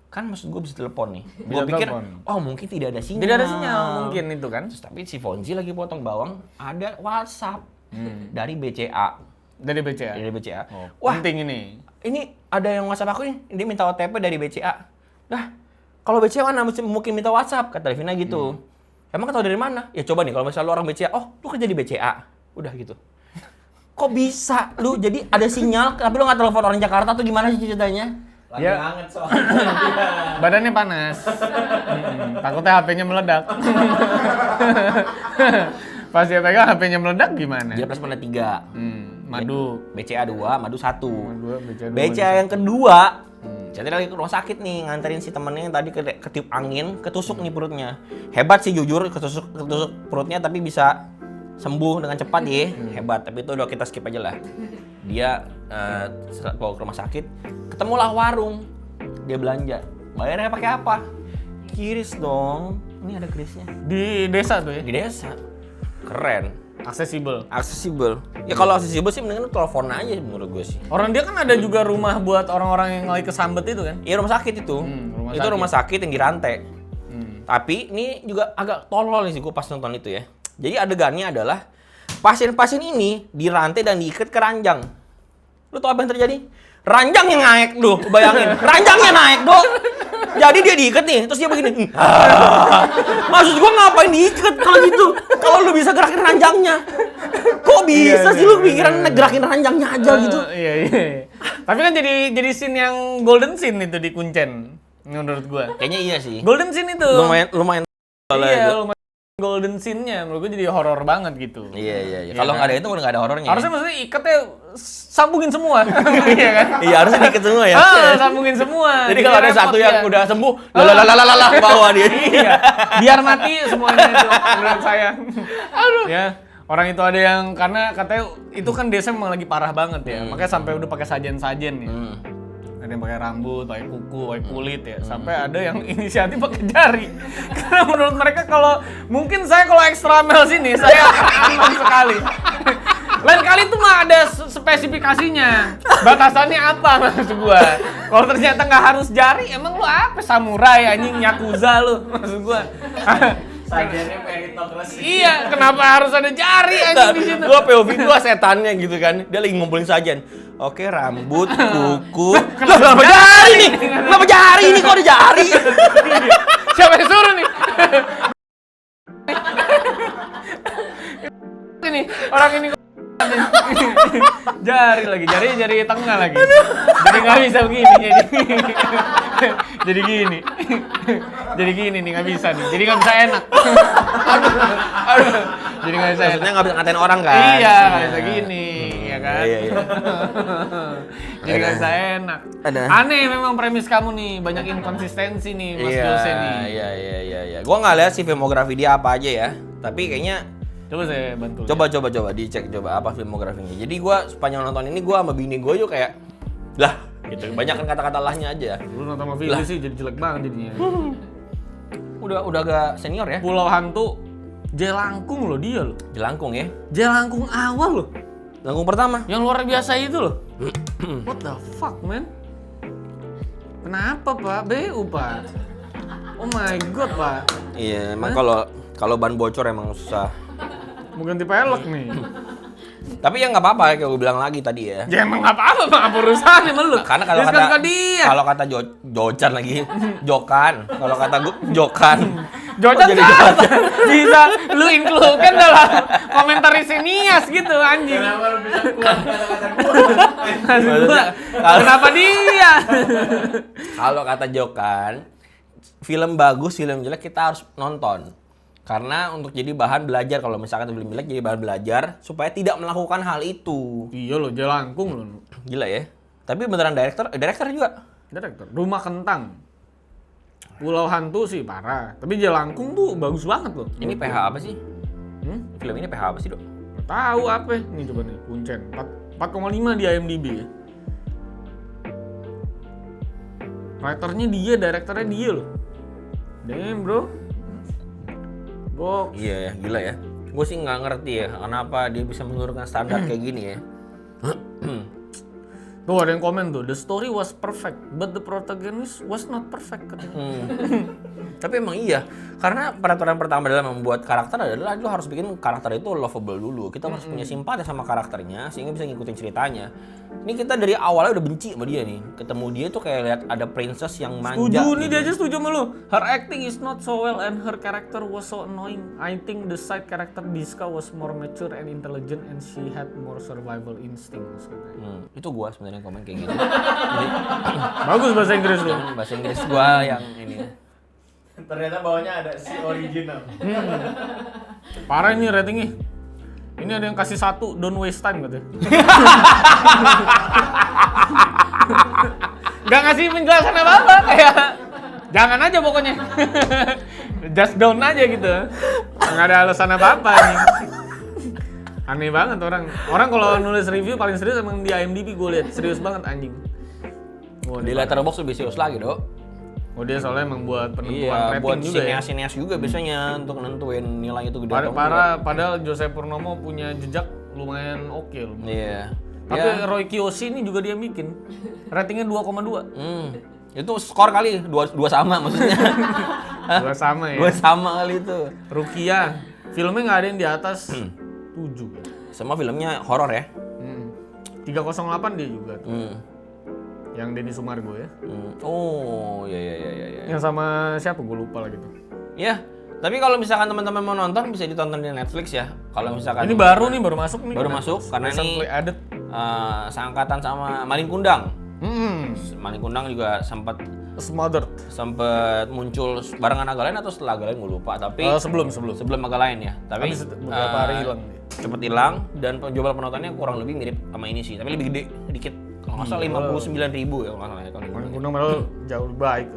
Kan maksud gue bisa telepon nih. Gue
Bisa
pikir,
telepon.
oh mungkin tidak ada sinyal.
Tidak ada sinyal mungkin itu kan.
Terus, tapi si Fonzi lagi potong bawang, ada WhatsApp dari BCA.
Dari BCA.
Dari BCA.
Oh,
Wah,
penting ini.
ini ada yang WhatsApp aku nih, dia minta OTP dari BCA. Dah, kalau BCA mana mungkin minta WhatsApp, kata Devina gitu. Emang tahu dari mana? Ya coba nih, kalau misalnya lu orang BCA, oh lu kerja di BCA. Udah gitu. Kok bisa lu jadi ada sinyal, tapi lu nggak telepon orang Jakarta tuh gimana sih ceritanya?
Lagi
Ya.
hangat soalnya.
Badannya panas. Takutnya HP-nya meledak. Pas dia pegang HP-nya meledak gimana?
Dia plus mana 3.
Madu.
BCA 2, madu 1.
Dua, BCA dua,
BCA yang kedua, jadi lagi ke rumah sakit nih, nganterin si temennya yang tadi ketiup angin, ketusuk nih perutnya. Hebat sih jujur, ketusuk perutnya tapi bisa sembuh dengan cepat ya. Hebat, tapi itu udah kita skip aja lah. Dia bawa ke rumah sakit, ketemulah warung. Dia belanja. Bayarnya pakai apa? Kiris dong. Ini ada kirisnya.
Di desa tuh ya.
Di desa. Keren.
Aksesibel.
Aksesibel. Ya kalau aksesibel sih mendingan lu telepon aja menurut gue sih.
Orang dia kan ada juga rumah buat orang-orang yang lagi kesambet itu kan.
Iya rumah sakit itu.
rumah
Itu
sakit.
rumah sakit yang dirantai. Tapi ini juga agak tolol nih sih gue pas nonton itu ya. Jadi adegannya adalah pasien-pasien ini dirantai dan diikat ke ranjang. Lu tau apa yang terjadi? Ranjangnya naik lu, bayangin. Ranjangnya naik dong. Jadi dia diikat nih, terus dia begini. Maksud gua ngapain diikat kalau gitu? Kalau lu bisa gerakin ranjangnya. Kok bisa sih lu pikiran gerakin ranjangnya aja gitu?
Iya. Tapi kan jadi scene yang golden scene itu di Kuncen menurut gua.
Kayaknya iya sih.
Golden scene itu.
Lumayan
Iya, lumayan golden scene-nya menurut gue jadi horor banget gitu.
Iya.
Iya
Kalau
kan?
nggak ada itu udah nggak ada horornya.
Harusnya maksudnya ikatnya sambungin semua. Iya kan?
Iya, harusnya dikit semua ya.
Sambungin semua.
Jadi kalau ada
repot
satu yang
ya.
udah sembuh, lalalala ke bawah dia.
Iya. Biar mati semuanya itu menurut saya. Aduh. Ya. Orang itu ada yang karena katanya itu kan desa memang lagi parah banget ya. Makanya sampai udah pakai sajen-sajen ya. Ada yang pakai rambut, pakai kuku, pakai kulit ya. Sampai ada yang inisiatif pakai jari. Karena menurut mereka kalau mungkin saya kalau extra male sini saya aman sekali. Lain kali tuh mah ada spesifikasinya. Batasannya apa maksud gua? Kalau ternyata nggak harus jari, emang lu apa? Samurai anjing, yakuza lu maksud gua.
Sajiannya meritokrasi.
Iya, kenapa harus ada jari anjing di situ?
Gua POV gua setannya gitu kan. Dia lagi ngumpulin sajian. Oke, rambut, kuku. Kenapa jari nih? Kenapa jari ini kok ada jari?
Siapa yang suruh nih? Ini orang ini jari tengah lagi. Jadi nggak bisa begini jadi gini nih nggak bisa nih. Jadi nggak bisa enak. Aduh. Jadi nggak bisa enak.
Maksudnya nggak bisa ngatain orang kan?
Iya, nggak bisa gini, ya kan?
Iya.
Jadi nggak bisa enak.
Ada.
Aneh memang premis kamu nih, banyak inkonsistensi nih Mas Jose nih.
Iya. Gua nggak lihat sih filmografi dia apa aja ya. Tapi kayaknya
Coba saya bantu.
coba dicek apa filmografinya. Jadi gua sepanjang nonton ini gua sama bini gua juga kayak lah gitu. Banyak kan kata-kata lahnya aja.
Lu nonton sama Billy sih jadi jelek banget jadinya.
Udah agak senior ya.
Pulau Hantu Jelangkung loh dia loh.
Jelangkung ya.
Jelangkung awal loh.
Jelangkung pertama.
Yang luar biasa itu loh. What the fuck, man? Kenapa, Pak? BU, Pak. Oh my god, Pak.
Iya, emang kalau ban bocor emang susah.
Mau ganti pelek nih.
Tapi ya nggak apa-apa kayak gue bilang lagi tadi ya.
Ya emang nggak apa-apa, Pak. Apa urusannya sama lu?
Karena kalau
Ya,
kata
suka dia.
kalau kata Jocan lagi, Jokan. Kalau kata gue Jokan.
Jocan
jadi
siapa? Bisa lu include kan dalam komentar Sinias gitu anjing.
Kenapa lu bisa keluar kata-kata gua?
Maksud gua,
Kalau-
kenapa dia?
Kalau kata Jokan, film bagus, film jelek kita harus nonton. Karena untuk jadi bahan belajar, kalau misalkan film jelek jadi bahan belajar supaya tidak melakukan hal itu.
Iya loh, Jelangkung loh.
Gila ya. Tapi beneran director juga.
Direktur, Rumah Kentang. Pulau Hantu sih parah, tapi Jelangkung tuh bagus banget loh.
Ini PH apa sih? Film ini PH apa sih, Dok?
Nggak tahu apa? Nih coba nih, Kuncen. 4,5 di IMDb ya. Writernya dia, direkturnya dia loh. Damn bro. Box.
Iya ya, gila ya. Gue sih nggak ngerti ya, kenapa dia bisa menurunkan standar kayak gini ya.
Tuh ada yang komen tuh, the story was perfect, but the protagonist was not perfect katanya.
Tapi emang iya, karena peraturan pertama dalam membuat karakter adalah lu harus bikin karakter itu lovable dulu. Kita harus punya simpati sama karakternya sehingga bisa ngikutin ceritanya. Ini kita dari awalnya udah benci sama dia nih. Ketemu dia tuh kayak lihat ada princess yang manja.
Setuju nih,
gitu.
dia aja setuju sama lu. Her acting is not so well and her character was so annoying. I think the side character Diska was more mature and intelligent and she had more survival instincts.
Itu gua sebenarnya komen kayak gitu.
Bagus bahasa Inggris lu.
Bahasa Inggris gua yang ini.
Ternyata bawahnya ada si original.
Parah ini ratingnya. Ini ada yang kasih 1, don't waste time katanya. Gak ngasih penjelasan apa-apa, kayak jangan aja pokoknya. Just down aja gitu. Gak ada alasan apa-apa nih. Aneh banget orang. Orang kalau nulis review paling serius emang di IMDb gue lihat serius banget anjing.
Di Letterboxd lebih serius lagi, Dok.
Oh dia soalnya emang buat penentuan
Iya,
rating
buat
juga ya.
sineas-sineas juga biasanya untuk nentuin nilai itu gede atau
Padahal Jose Purnomo punya jejak lumayan oke loh.
Iya.
Tapi Roy Kiyoshi ini juga dia bikin. Ratingnya 2,2.
Itu skor kali, dua sama maksudnya.
Dua sama ya.
Dua sama kali itu.
Rukia. Filmnya nggak ada yang di atas 7.
Semua filmnya horor ya.
308 dia juga tuh. Yang Denny Sumargo ya.
Oh, iya.
Yang sama siapa gue lupa lagi tuh.
Ya, tapi kalau misalkan teman-teman mau nonton bisa ditonton di Netflix ya. Kalau misalkan
Ini baru nih, baru masuk nih.
baru masuk karena
Recently
ini
added.
seangkatan sama Malin Kundang.
Hmm.
Malin Kundang juga sempat
Smothered.
Sempet muncul barengan Naga Lain atau setelah Naga Lain gue lupa, tapi
Sebelum.
sebelum Naga Lain ya. Tapi
Habis beberapa hari hilang.
cepet hilang dan penjualan penontonnya kurang lebih mirip sama ini sih, tapi lebih gede sedikit. Kalau nggak salah 59.000 ya kalau nggak salah ya tahun ini.
Main Gunung padahal jauh lebih baik.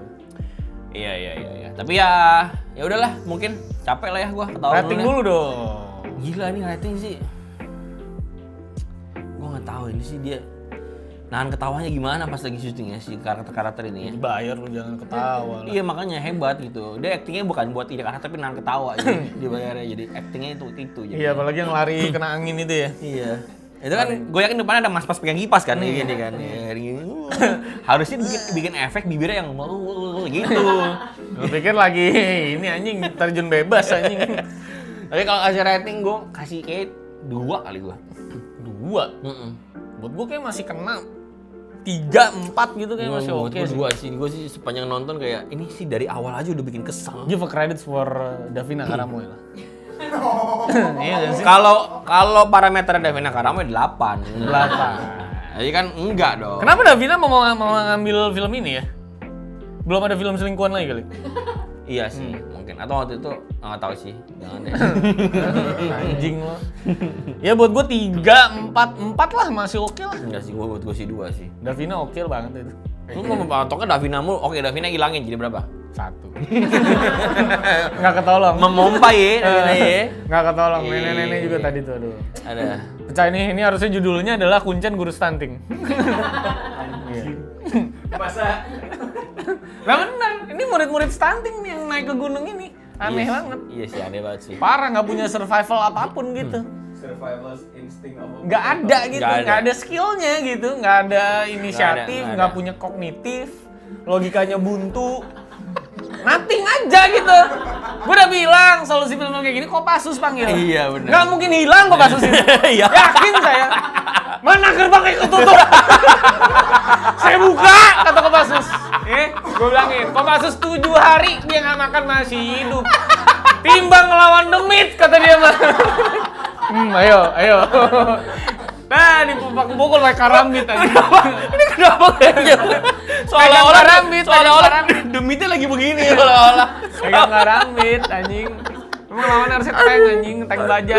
Iya. Tapi ya udahlah, mungkin capek lah ya gua ketawa
Rating dulu dong.
Gila nih rating sih. Gua nggak tahu ini sih dia nahan ketawanya gimana pas lagi syuting ya si karakter ini ya.
Dibayar lu jangan ketawa lah.
Iya makanya hebat gitu. Dia aktingnya bukan buat ide karakter tapi nahan ketawa aja dibayarnya. Jadi aktingnya itu jadi.
Iya, apalagi yang lari kena angin itu ya.
Iya. Itu kan gue yakin depannya ada mas-mas pegang kipas kan gini kan. Ya, gini. Harusnya bikin efek bibirnya yang gitu.
Gue pikir lagi ini anjing terjun bebas anjing.
Tapi kalau kasih rating gue kasih kayak 2 kali gue.
2. Buat gue kayak masih kena 3, 4 gitu kayak masih oke sih.
Gue sih sepanjang nonton kayak ini sih dari awal aja udah bikin kesel.
Give a credits for Davina Karamoy lah. Iya gak sih?
Kalau parameter Davina Karamoy 8.
8.
Jadi kan enggak dong.
Kenapa Davina mau ngambil film ini ya? Belum ada film selingkuhan lagi kali?
Iya sih, mungkin. Atau waktu itu nggak tahu sih. Jangan deh.
Anjing lo. Ya buat gue 3, 4 lah masih oke lah.
Enggak sih, buat gue sih 2 sih.
Davina oke banget itu.
Lu mau patoknya Davina mulu, oke Davina hilangin jadi berapa?
1. Nggak ketolong.
Memompa ya Davina ya.
Nggak ketolong. Nenek-nenek juga tadi tuh aduh.
Ada.
Pecah ini harusnya judulnya adalah Kuncen Guru Stunting.
Masa
Nah benar, ini murid-murid stunting nih yang naik ke gunung ini. Aneh banget.
Iya sih, aneh banget sih.
Parah, nggak punya survival apapun gitu.
survival instinct of
Nggak ada gitu,
Nggak ada.
nggak ada skillnya gitu, nggak ada inisiatif,
Nggak ada.
nggak punya kognitif, logikanya buntu. Nothing aja gitu. Gue udah bilang solusi film kayak gini Kopassus panggil.
Iya, benar.
Nggak mungkin hilang Kopassus itu.
Iya.
Yakin saya. Mana gerbangnya ketutup? Saya buka kata Kopassus. Gue bilangin Kopassus 7 hari dia nggak makan masih hidup. Timbang ngelawan demit kata dia mah. Ayo. Nah, dipukul pakai karambit aja.
Ini kenapa kayaknya? Seolah-olah demitnya lagi begini seolah-olah.
Pegang karambit anjing. Emang lawan harusnya tank anjing, tank baja.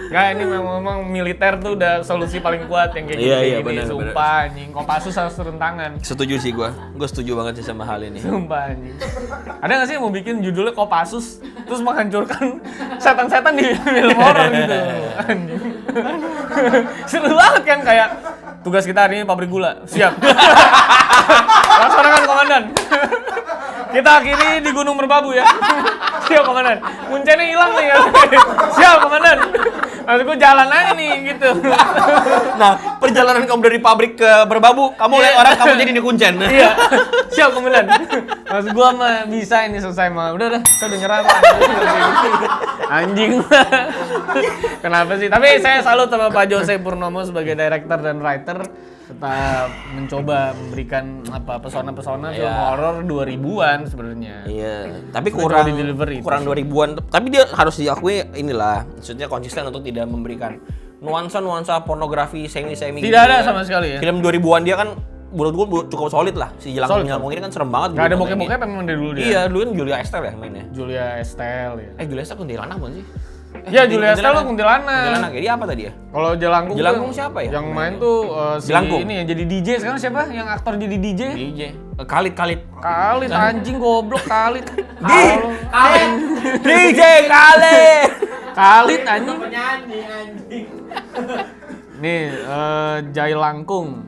Enggak, ini memang militer tuh udah solusi paling kuat yang kayak
Iya,
gini,
benar,
sumpah anjing. Kopassus harus turun tangan.
Setuju sih gue setuju banget sih sama hal ini.
Sumpah anjing. Ada nggak sih yang mau bikin judulnya Kopassus terus menghancurkan setan-setan di film horor gitu? Anjing. Seru banget kan kayak tugas kita hari ini pabrik gula. Siap. Laksanakan komandan. Kita akhiri di Gunung Merbabu ya. Siap komandan. Kuncinya hilang nih ya. Siap komandan. Maksud gue jalan aja nih gitu.
Nah, perjalanan kamu dari pabrik ke Merbabu, kamu lihat orang kamu jadi di Kuncen.
Iya. Siap komandan. Maksud gue mah bisa ini selesai mah. Udah, saya udah nyerah. Pak. Anjing. Kenapa sih? Tapi saya salut sama Pak Jose Purnomo sebagai director dan writer tetap mencoba memberikan pesona-pesona film horor 2000-an sebenarnya.
Iya, tapi
Coba
kurang
di-delivery itu.
2000-an. Tapi dia harus diakui inilah, maksudnya konsisten untuk tidak memberikan nuansa pornografi semi-semi.
Tidak ada sama sekali ya.
Film 2000-an dia kan menurut gua cukup solid lah. Si Jelangkung ini kan serem banget.
Gak ada
dulu
bokep-bokep
mainnya.
memang dari dulu dia.
Iya, dulu kan Julia Estelle ya mainnya.
Julia Estelle ya.
Julia Estelle kuntilanak bukan sih?
Iya, Julia Estelle tuh kuntilanak.
Kuntilanak ya, dia apa tadi ya?
Kalau Jelangkung tuh
siapa ya?
Yang main tuh si
Jelangkung.
ini yang jadi DJ sekarang siapa? Yang aktor jadi DJ?
DJ. Khalid.
Khalid anjing goblok Khalid.
DJ Khalid.
Khalid anjing.
penyanyi anjing.
Nih, Jai Langkung.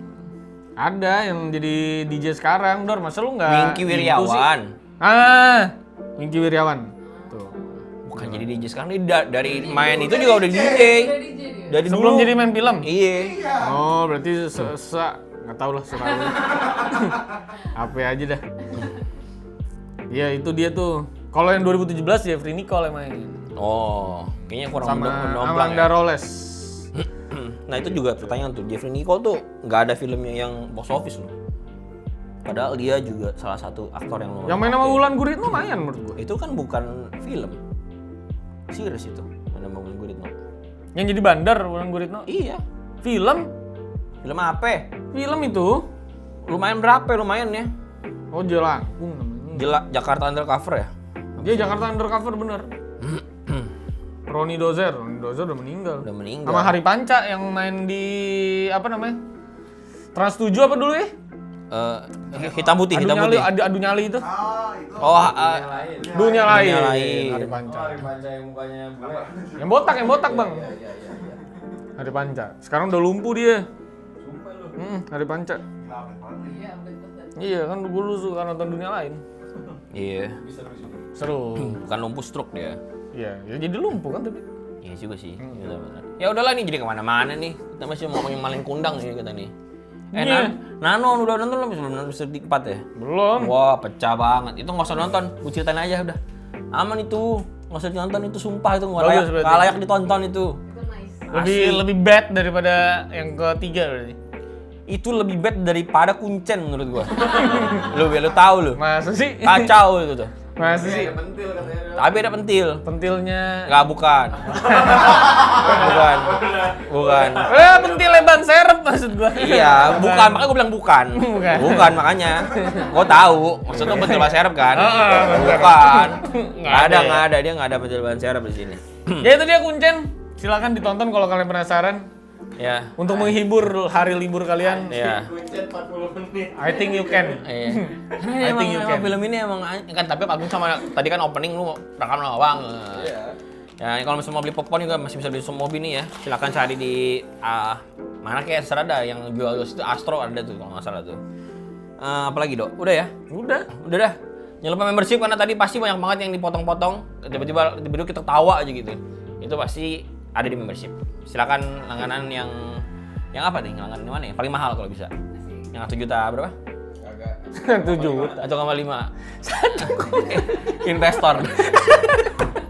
Ada yang jadi DJ sekarang, Dor. Masa lu nggak?
Wingky
itu
Wiryawan.
sih? Wingky Wiryawan. Tuh.
Bukan jadi DJ sekarang, dia dari main itu juga udah DJ. Dari
Sebelum
dulu.
jadi main film?
Iya.
Oh, berarti nggak tahu lah selalu. Apa aja dah. Iya, itu dia tuh. Kalau yang 2017 Jeffrey Nicole yang main.
Oh, kayaknya kurang
Sama
mendomplang
Amanda
ya.
Rolles.
Nah itu juga pertanyaan tuh, Jeffrey Nicole tuh nggak ada filmnya yang box office loh. Padahal dia juga salah satu aktor yang lumayan.
Yang main sama
oke.
Wulan Guritno lumayan menurut gue.
Itu kan bukan film. Series itu, main sama Wulan Guritno.
Yang jadi bandar Wulan Guritno.
Iya.
Film?
Film apa?
Film itu?
Lumayan berapa lumayan ya?
Oh, Jelangkung namanya.
Jakarta Undercover ya?
Dia Jakarta Undercover bener. Roni Dozer udah meninggal.
Udah meninggal.
Sama Hari Panca yang main di apa namanya? Trans 7 apa dulu ya?
Hitam putih.
Adu nyali itu.
Oh,
Dunia lain.
Dunia lain.
Hari Panca.
Hari Panca yang mukanya bule.
Yang botak Bang. Hari Panca. Sekarang udah lumpuh dia.
Sumpah lu.
Hari Panca. Iya kan dulu suka nonton Dunia Lain.
iya.
Seru.
Bukan lumpuh stroke dia.
Iya, ya jadi lumpuh kan tapi.
Iya juga sih. Benar-benar. Ya udahlah nih jadi kemana-mana nih. Kita masih mau maling kundang nih kita nih.
Iya.
Nano udah nonton belum? Belum sedikit ya?
Belum.
Wah, pecah banget. Itu nggak usah nonton, gue ceritain aja udah. Aman itu, nggak usah ditonton itu, sumpah itu nggak layak,
Bagus berarti.
nggak layak ditonton itu.
Lebih bad daripada yang ketiga berarti.
Itu lebih bad daripada Kuncen menurut gua. lu tahu lu.
Masa sih?
Kacau itu tuh.
Masa sih?
Pentil katanya.
Tapi ada pentil.
Pentilnya.
Nggak, bukan. bukan.
Pentilnya ban serep maksud gua.
Iya, bukan. Makanya gua bilang bukan. Bukan makanya. Gua tahu. Maksudnya pentil ban serep kan? Bukan. Nggak ada. Dia nggak ada pentil ban serep di sini.
Ya itu dia Kuncen. Silakan ditonton kalau kalian penasaran.
Ya.
Untuk menghibur hari libur kalian.
Iya.
Kuncen 40 menit.
I think you can.
Iya. Karena
I think you
emang
can.
film ini emang kan tapi Agung sama tadi kan opening lu rekam lama banget.
Iya.
Ya kalau misalnya mau beli popcorn juga masih bisa beli semua ini ya. Silakan cari di mana kayak serada yang jual itu Astro ada tuh kalau nggak salah tuh. Apalagi Dok? Udah ya?
Udah.
Udah dah. Jangan lupa membership karena tadi pasti banyak banget yang dipotong-potong. Tiba-tiba kita tawa aja gitu. Itu pasti ada di membership. Silakan langganan yang apa nih? Langganan yang mana ya? Paling mahal kalau bisa. Yang 1 juta berapa?
Kagak.
7 juta.
1,5. Investor.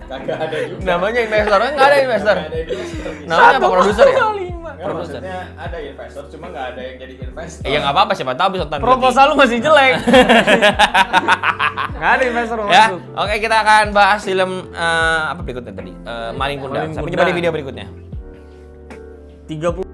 Kagak ada juga.
Namanya investor, kan nggak ada investor.
Nggak ada investor.
Namanya apa produser ya?
Nggak, maksudnya ada investor, cuma nggak ada yang jadi investor.
Ya nggak apa-apa, siapa tahu bisa tonton.
Proposal lu masih jelek. Nggak ada investor mau
Ya,
masuk.
oke kita akan bahas film apa berikutnya tadi? Maling Kundang.
Maling
Sampai
Kundang.
jumpa di video berikutnya.
30